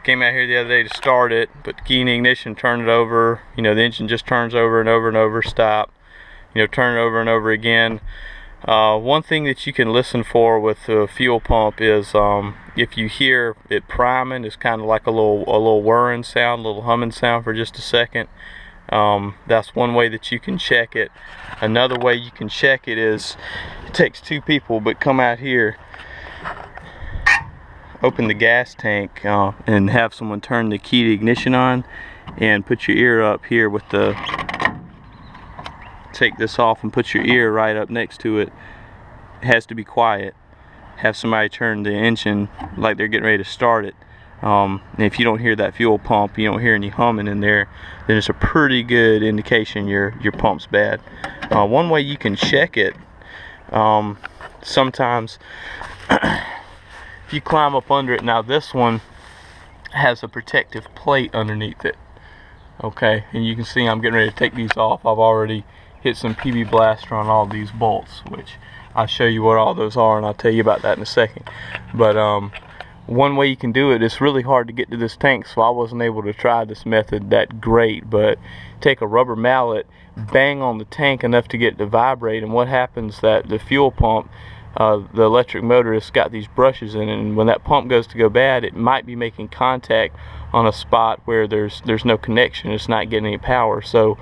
came out here the other day to start it, put the key in the ignition, turn it over. You know, the engine just turns over and over and over, stop. You know, turn it over and over again. One thing that you can listen for with the fuel pump is if you hear it priming, it's kind of like a little whirring sound, a little humming sound for just a second. That's one way that you can check it. Another way you can check it is, it takes two people, but come out here, open the gas tank and have someone turn the key to ignition on, and put your ear up here with the, take this off and put your ear right up next to it. It has to be quiet. Have somebody turn the engine like they're getting ready to start it. And if you don't hear that fuel pump, you don't hear any humming in there, then it's a pretty good indication your pump's bad. One way you can check it, sometimes if you climb up under it, now this one has a protective plate underneath it, okay, and you can see I'm getting ready to take these off. I've already hit some PB Blaster on all these bolts, which I'll show you what all those are, and I'll tell you about that in a second. But one way you can do it, it's really hard to get to this tank, so I wasn't able to try this method that great, but take a rubber mallet, bang on the tank enough to get it to vibrate, and what happens that the fuel pump, the electric motor has got these brushes in it, and when that pump goes to go bad, it might be making contact on a spot where there's no connection, it's not getting any power. So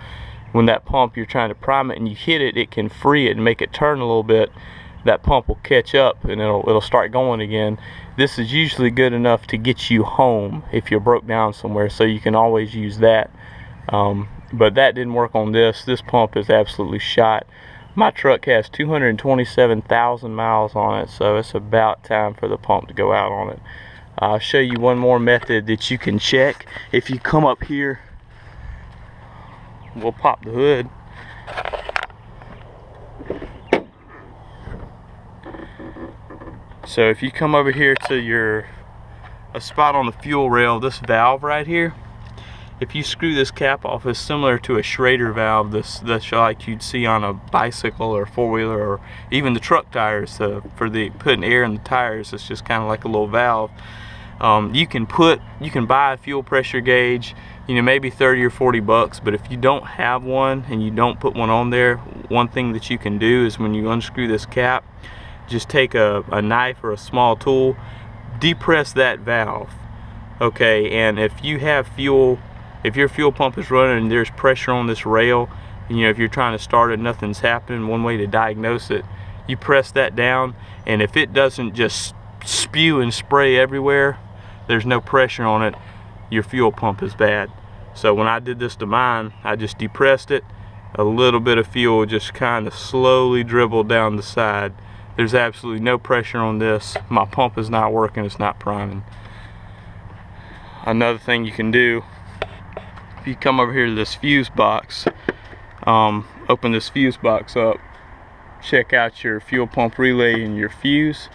when that pump, you're trying to prime it and you hit it, it can free it and make it turn a little bit. That pump will catch up and it'll start going again. This is usually good enough to get you home if you're broke down somewhere, so you can always use that. But that didn't work on this. This pump is absolutely shot. My truck has 227,000 miles on it, so it's about time for the pump to go out on it. I'll show you one more method that you can check. If you come up here, we'll pop the hood. So if you come over here to a spot on the fuel rail, this valve right here, if you screw this cap off, it's similar to a Schrader valve, this like you'd see on a bicycle or four-wheeler or even the truck tires. For putting air in the tires, it's just kind of like a little valve. You can buy a fuel pressure gauge, you know, maybe 30 or 40 bucks, but if you don't have one and you don't put one on there, one thing that you can do is when you unscrew this cap, just take a knife or a small tool, depress that valve, okay, and if you have fuel, if your fuel pump is running and there's pressure on this rail, you know, if you're trying to start it, nothing's happening, one way to diagnose it, you press that down, and if it doesn't just spew and spray everywhere, there's no pressure on it, your fuel pump is bad. So when I did this to mine, I just depressed it, a little bit of fuel just kind of slowly dribbled down the side. There's absolutely no pressure on this. My pump is not working, it's not priming. Another thing you can do, if you come over here to this fuse box, open this fuse box up, check out your fuel pump relay and your fuse.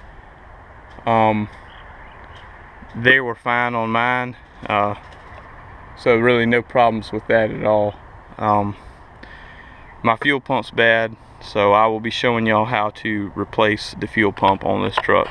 They were fine on mine, so really no problems with that at all. My fuel pump's bad, so I will be showing y'all how to replace the fuel pump on this truck.